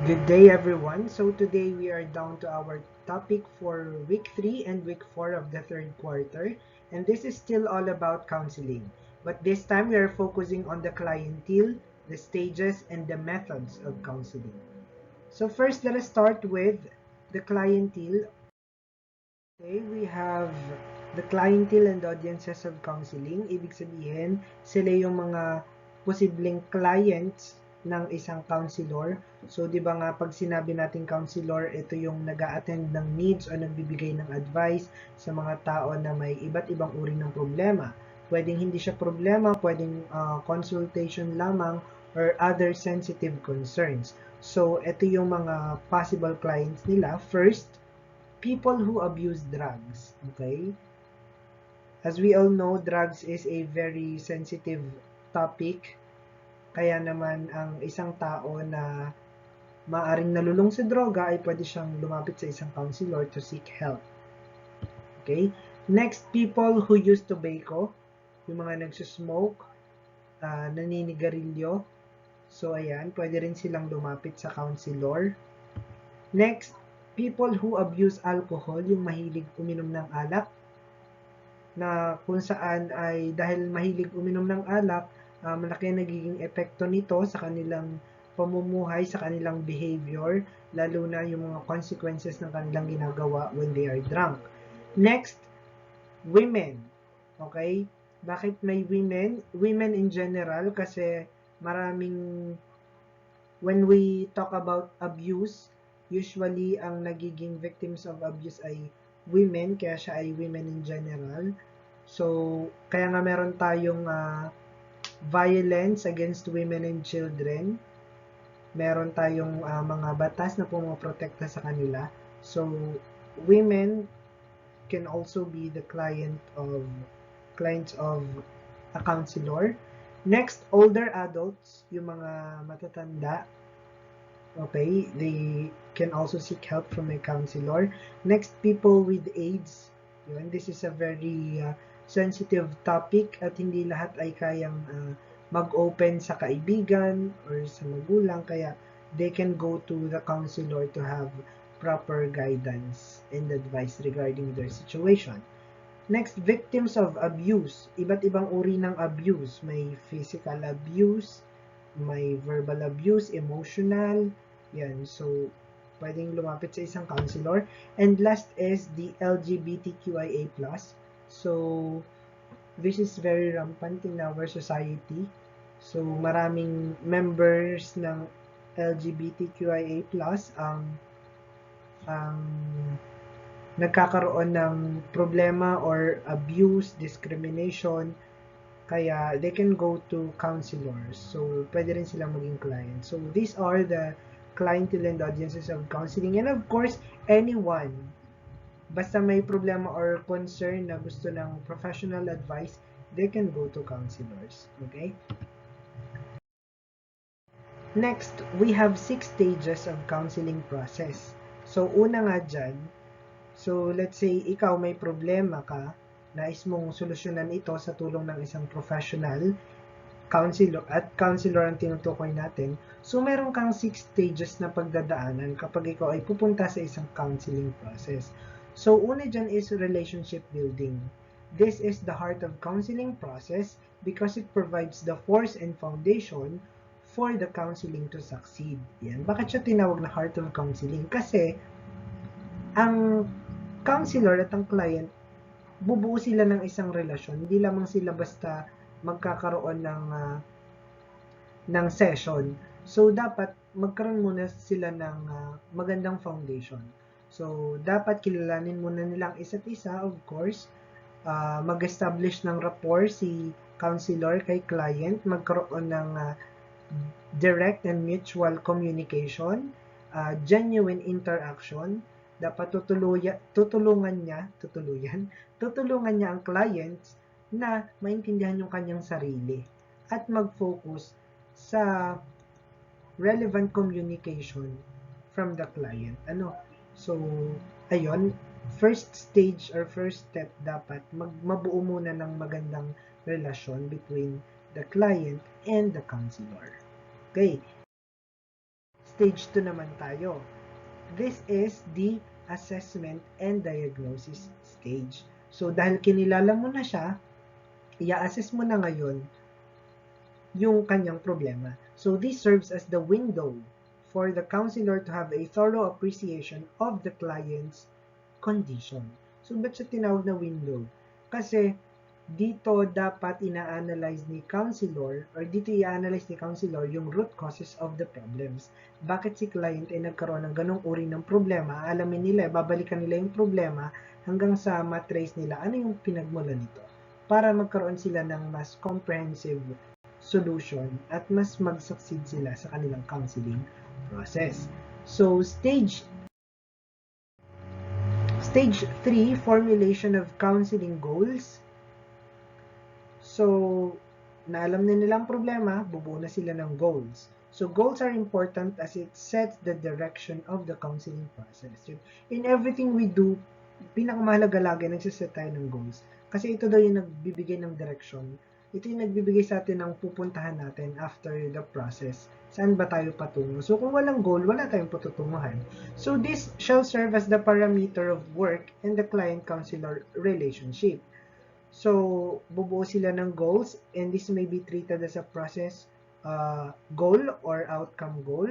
Good day everyone. So today we are down to our topic for week 3 and week 4 of the third quarter, and this is still all about counseling. But this time we are focusing on the clientele, the stages, and the methods of counseling. So first let us start with the clientele. Okay, we have the clientele and audiences of counseling. Ibig sabihin, sila yung mga posibleng clients ng isang counselor. So, di ba nga, pag sinabi natin counselor, ito yung nag-a-attend ng needs o nagbibigay ng advice sa mga tao na may iba't ibang uri ng problema. Pwedeng hindi siya problema, pwedeng consultation lamang or other sensitive concerns. So, ito yung mga possible clients nila. First, people who abuse drugs. Okay? As we all know, drugs is a very sensitive topic. Kaya naman ang isang tao na maaring nalulung sa droga ay pwede siyang lumapit sa isang counselor to seek help. Okay? Next, people who use tobacco. Yung mga nagsusmoke, naninigarilyo. So, ayan, pwede rin silang lumapit sa counselor. Next, people who abuse alcohol, yung mahilig uminom ng alak, na kung saan ay dahil mahilig uminom ng alak, malaki ang nagiging epekto nito sa kanilang pamumuhay, sa kanilang behavior, lalo na yung mga consequences ng kanilang ginagawa when they are drunk. Next, women. Okay? Bakit may women? Women in general kasi maraming, when we talk about abuse, usually ang nagiging victims of abuse ay women, kaya siya ay women in general. So, kaya nga meron tayong violence against women and children. Meron tayong mga batas na pumoprotekta sa kanila. So, women can also be the clients of a counselor. Next, older adults, yung mga matatanda. Okay, they can also seek help from a counselor. Next, people with AIDS. Yun, this is a very sensitive topic at hindi lahat ay kayang mag-open sa kaibigan or sa magulang, kaya they can go to the counselor to have proper guidance and advice regarding their situation. Next, victims of abuse. Iba't ibang uri ng abuse. May physical abuse, may verbal abuse, emotional, yan. So, pwedeng lumapit sa isang counselor. And last is the LGBTQIA+. So, this is very rampant in our society. So, maraming members ng LGBTQIA+, ang nagkakaroon ng problema or abuse, discrimination, kaya they can go to counselors. So, pwede rin silang maging client. So, these are the clientele and audiences of counseling. And of course, anyone, basta may problema or concern na gusto ng professional advice, they can go to counselors. Okay? Next, we have 6 stages of counseling process. So, una nga dyan, so let's say ikaw may problema ka, nais mong solusyonan ito sa tulong ng isang professional, counselor, at counselor ang tinutukoy natin. So, meron kang 6 stages na pagdadaanan kapag ikaw ay pupunta sa isang counseling process. So, una dyan is relationship building. This is the heart of counseling process because it provides the force and foundation for the counseling to succeed. Yan. Bakit siya tinawag na heart of counseling? Kasi, ang counselor at ang client, bubuo sila ng isang relasyon. Hindi lamang sila basta magkakaroon ng session. So, dapat magkaroon muna sila ng magandang foundation. So, dapat kilalanin muna nilang isa't isa, of course. Mag-establish ng rapport si counselor kay client, magkaroon ng direct and mutual communication, genuine interaction. Dapat tutulungan niya ang clients na maintindihan yung kanyang sarili at mag-focus sa relevant communication from the client. So, ayun, first stage or first step, dapat mabuo muna ng magandang relasyon between the client and the counselor. Okay. stage 2 naman tayo. This is the assessment and diagnosis stage. So, dahil kinilala mo na siya, i-assess mo na ngayon yung kanyang problema. So, this serves as the window for the counselor to have a thorough appreciation of the client's condition. So, ba't siya tinawag na window? Kasi, dito dapat ina-analyze ni counselor or dito i-analyze ni counselor yung root causes of the problems. Bakit si client ay nagkaroon ng ganong uri ng problema? Alamin nila, babalikan nila yung problema hanggang sa matrace nila ano yung pinagmulan nito para magkaroon sila ng mas comprehensive solution at mas mag-succeed sila sa kanilang counseling process. So, Stage 3, formulation of counseling goals. So, naalam na nila ang problema, bubuo na sila ng goals. So, goals are important as it sets the direction of the counseling process. In everything we do, pinakamahalaga lagi nagsiset tayo ng goals. Kasi ito daw yung nagbibigay ng direction. Ito yung nagbibigay sa atin ng pupuntahan natin after the process. Saan ba tayo patungo? So, kung walang goal, wala tayong patutunguhan. So, this shall serve as the parameter of work and the client-counselor relationship. So, bubuo sila ng goals and this may be treated as a process goal or outcome goal.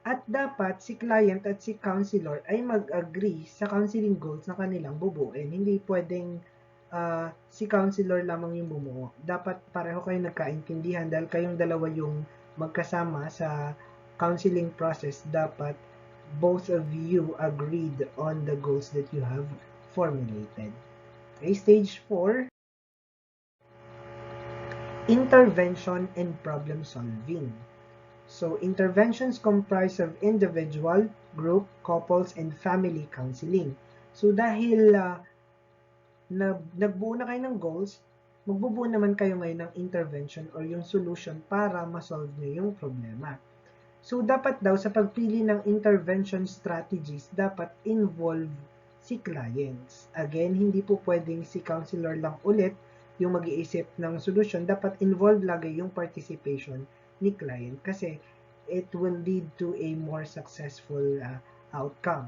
At dapat si client at si counselor ay mag-agree sa counseling goals na kanilang bubuuin. Hindi pwedeng si counselor lamang yung bumuo. Dapat pareho kayo nagkaintindihan dahil kayong dalawa yung magkasama sa counseling process. Dapat both of you agreed on the goals that you have formulated. Okay, Stage 4, intervention and problem solving. So, interventions comprise of individual, group, couples, and family counseling. So, dahil nagbuo na kayo ng goals, magbubuo naman kayo ngayon ng intervention or yung solution para ma-solve nyo yung problema. So, dapat daw sa pagpili ng intervention strategies, dapat involve si clients. Again, hindi po pwedeng si counselor lang ulit yung mag-iisip ng solution. Dapat involve lagi yung participation ni client kasi it will lead to a more successful outcome.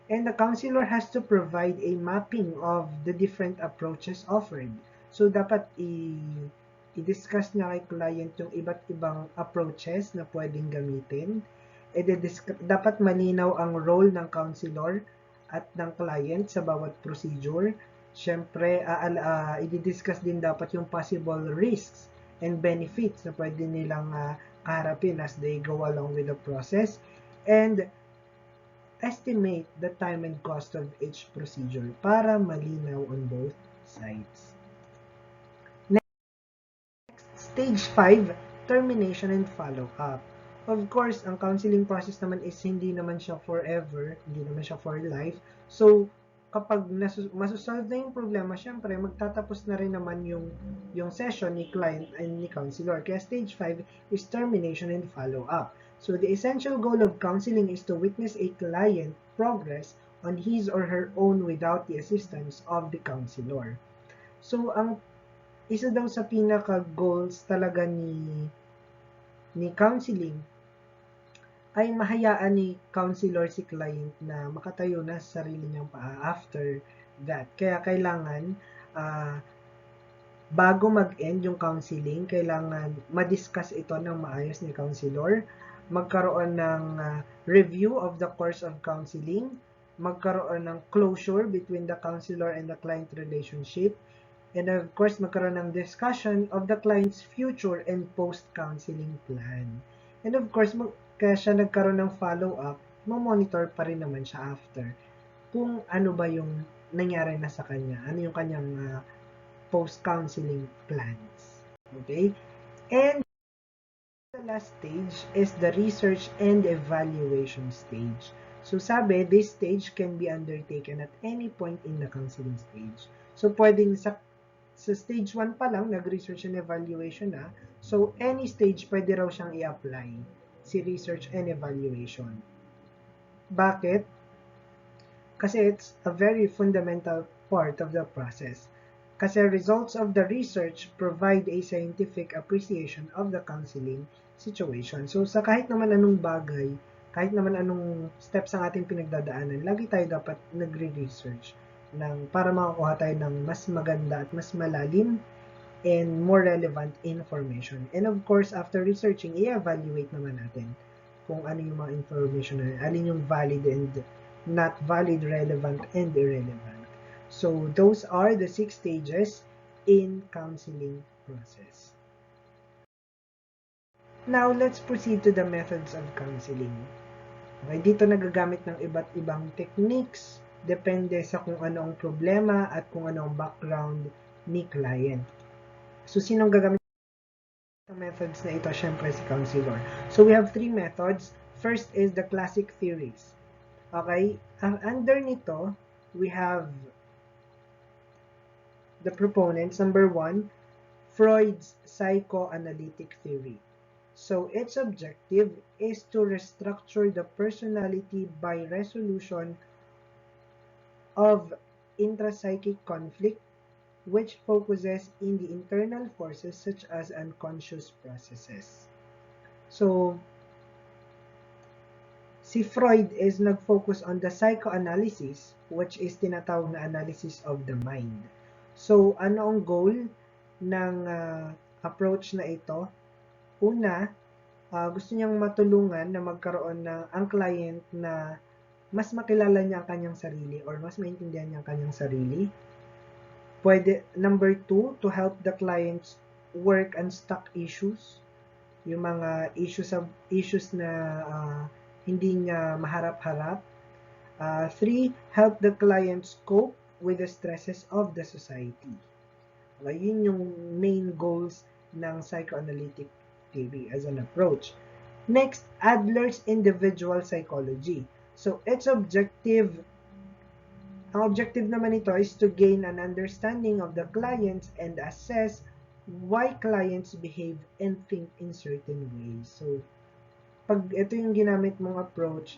And the counselor has to provide a mapping of the different approaches offered. So, dapat i-discuss niya kay client yung iba't ibang approaches na pwedeng gamitin. Dapat malinaw ang role ng counselor at ng client sa bawat procedure. Siyempre, i-discuss din dapat yung possible risks and benefits na pwede nilang kaharapin as they go along with the process. And estimate the time and cost of each procedure para malinaw on both sides. Next, Stage 5, termination and follow-up. Of course, ang counseling process naman is hindi naman siya forever, hindi naman siya for life. So, kapag masosolve na yung problema, syempre, magtatapos na rin naman yung session ni client and ni counselor. Kaya stage 5 is termination and follow-up. So, the essential goal of counseling is to witness a client progress on his or her own without the assistance of the counselor. So, ang isa daw sa pinaka-goals talaga ni counseling ay mahayaan ni counselor si client na makatayo na sa sarili niyang paa after that. Kaya kailangan, bago mag-end yung counseling, kailangan ma-discuss ito ng maayos ni counselor, magkaroon ng review of the course of counseling, magkaroon ng closure between the counselor and the client relationship, and of course, magkaroon ng discussion of the client's future and post-counseling plan. And of course, kaya siya nagkaroon ng follow-up, monitor pa rin naman siya after kung ano ba yung nangyari na sa kanya, ano yung kanyang post-counseling plans. Okay? And the last stage is the research and evaluation stage. So sabi, this stage can be undertaken at any point in the counseling stage. So pwedeng sa stage 1 pa lang, nag-research and evaluation na. So any stage, pwede raw siyang i-apply si research and evaluation. Bakit? Kasi it's a very fundamental part of the process. Kasi results of the research provide a scientific appreciation of the counseling situation. So, sa kahit naman anong bagay, kahit naman anong steps ang ating pinagdadaanan, lagi tayo dapat nagre-research para makakuha tayo ng mas maganda at mas malalim and more relevant information. And of course, after researching, i-evaluate naman natin kung ano yung mga information na alin yung valid and not valid, relevant, and irrelevant. So, those are the 6 stages in counseling process. Now, let's proceed to the methods of counseling. Okay, dito nagagamit ng iba't ibang techniques, depende sa kung ano ang problema at kung ano ang background ni client. So, sinong gagamit ng methods na ito? Syempre si counselor. So, we have 3 methods. First is the classic theories. Okay, ang under nito, we have the proponents. Number 1, Freud's psychoanalytic theory. So, its objective is to restructure the personality by resolution of intrapsychic conflict, which focuses in the internal forces such as unconscious processes. So, si Freud is nag-focus on the psychoanalysis, which is tinatawag na analysis of the mind. So, ano ang goal ng approach na ito? Una, gusto niyang matulungan na magkaroon ng ang client na mas makilala niya ang kanyang sarili or mas maintindihan niya ang kanyang sarili. Pwede, number 2, to help the clients work on stuck issues. Yung mga issues na hindi niya maharap-harap. 3, help the clients cope with the stresses of the society. Okay, yun yung main goals ng psychoanalytic theory as an approach. Next, Adler's individual psychology. So, ang objective naman ito is to gain an understanding of the clients and assess why clients behave and think in certain ways. So, pag ito yung ginamit mong approach,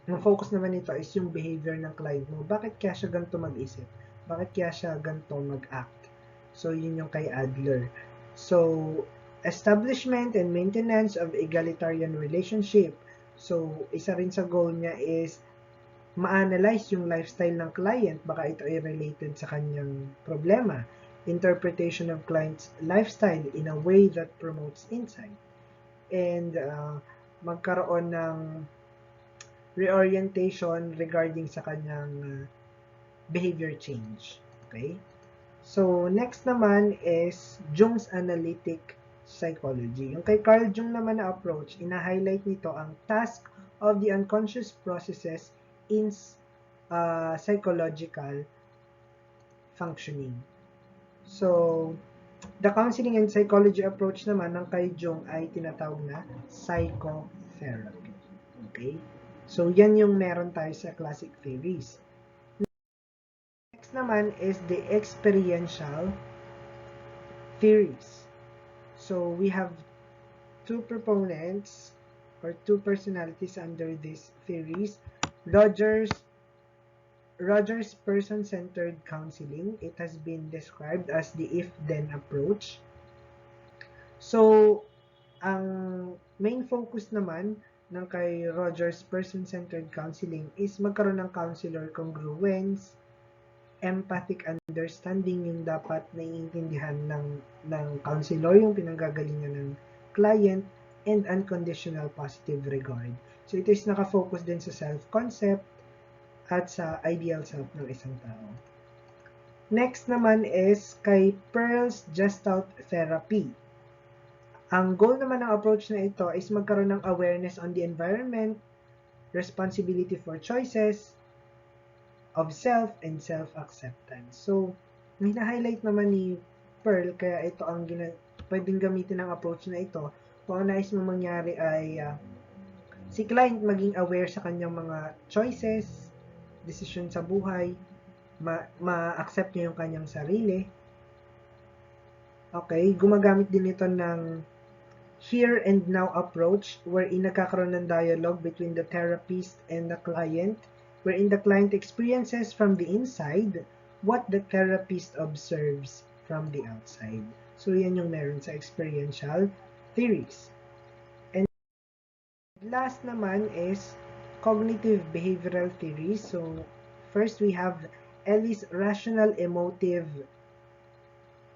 ang focus naman nito is yung behavior ng client mo. Bakit kaya siya ganito mag-isip? Bakit kaya siya ganito mag-act? So, yun yung kay Adler. So, establishment and maintenance of egalitarian relationship. So, isa rin sa goal niya is ma-analyze yung lifestyle ng client. Baka ito ay related sa kanyang problema. Interpretation of client's lifestyle in a way that promotes insight. And magkaroon ng reorientation regarding sa kanyang behavior change. Okay? So, next naman is Jung's analytic psychology. Yung kay Carl Jung naman na approach, ina-highlight nito ang task of the unconscious processes in psychological functioning. So, the counseling and psychology approach naman ng kay Jung ay tinatawag na psychotherapy. Okay? So, yan yung meron tayo sa classic theories. Next naman is the experiential theories. So, we have 2 proponents or 2 personalities under these theories. Rogers person-centered counseling. It has been described as the if-then approach. So, ang main focus naman ng kay Rogers person-centered counseling is magkaroon ng counselor congruence, empathic understanding, yung dapat naiintindihan ng counselor yung pinanggagalingan ng client, and unconditional positive regard. So, ito is nakafocus din sa self-concept at sa ideal self ng isang tao. Next naman is kay Pearl's Gestalt Therapy. Ang goal naman ng approach na ito is magkaroon ng awareness on the environment, responsibility for choices, of self, and self-acceptance. So, hina-highlight naman ni Pearl, kaya ito ang pwedeng gamitin ng approach na ito. Kung ang nais mo mangyari ay si client maging aware sa kanyang mga choices, desisyon sa buhay, ma-accept niya yung kanyang sarili. Okay, gumagamit din ito ng here and now approach wherein nagkakaroon ng dialogue between the therapist and the client, wherein the client experiences from the inside what the therapist observes from the outside. So, yan yung meron sa experiential theories. last naman is cognitive behavioral theory. So, first we have Ellis rational emotive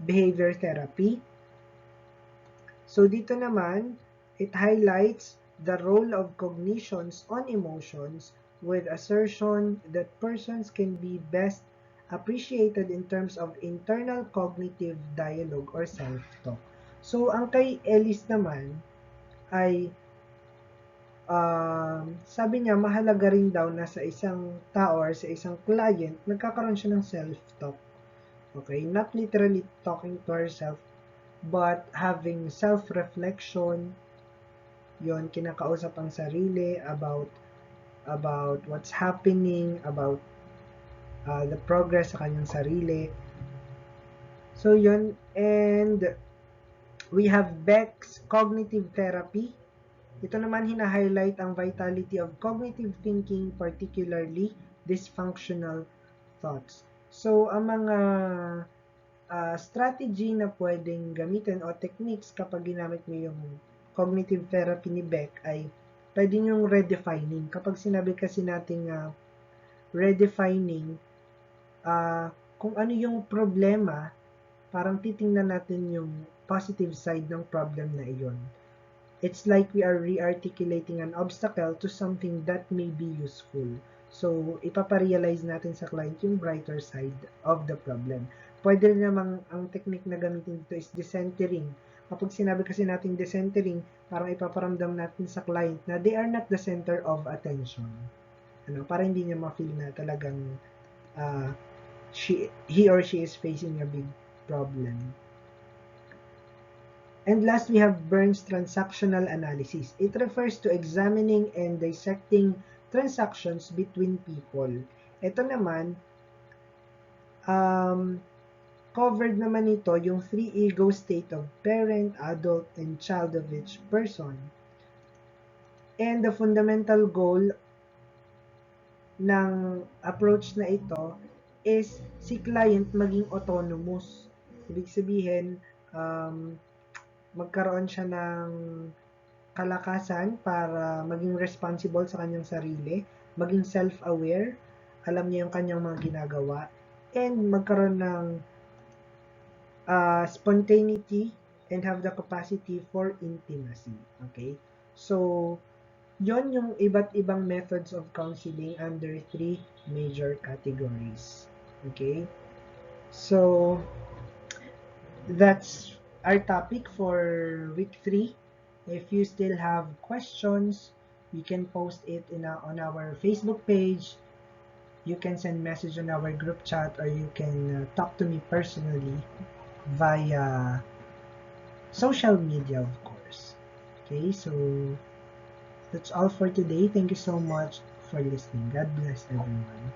behavior therapy. So, dito naman, it highlights the role of cognitions on emotions with assertion that persons can be best appreciated in terms of internal cognitive dialogue or self-talk. So, ang kay Ellis naman ay sabi niya mahalaga rin daw na sa isang tao or sa isang client, nagkakaroon siya ng self-talk. Okay? Not literally talking to herself, but having self-reflection, yon kinakausap ang sarili about what's happening, about the progress sa kanyang sarili. So, yon. And we have Beck's cognitive therapy. Ito naman hina-highlight ang vitality of cognitive thinking, particularly dysfunctional thoughts. So, ang mga strategy na pwedeng gamitin o techniques kapag ginamit mo yung cognitive therapy ni Beck ay pwede yung redefining. Kapag sinabi kasi natin redefining, kung ano yung problema, parang titingnan natin yung positive side ng problem na iyon. It's like we are re-articulating an obstacle to something that may be useful. So, ipaparealize natin sa client yung brighter side of the problem. Pwede rin namang ang technique na gamitin dito is decentering. Kapag sinabi kasi natin decentering, parang ipaparamdam natin sa client na they are not the center of attention. Para hindi niya ma-feel na talagang he or she is facing a big problem. And last, we have Burns transactional analysis. It refers to examining and dissecting transactions between people. Ito naman, covered naman ito yung three ego state of parent, adult, and child of each person. And the fundamental goal ng approach na ito is si client maging autonomous. Ibig sabihin, magkaroon siya ng kalakasan para maging responsible sa kanyang sarili, maging self-aware, alam niya yung kanyang mga ginagawa, and magkaroon ng spontaneity and have the capacity for intimacy. Okay? So, yon yung iba't ibang methods of counseling under three major categories. Okay? So, that's our topic for week 3. If you still have questions, you can post it on our Facebook page. You can send message on our group chat, or you can talk to me personally via social media, of course. Okay, so that's all for today. Thank you so much for listening. God bless everyone.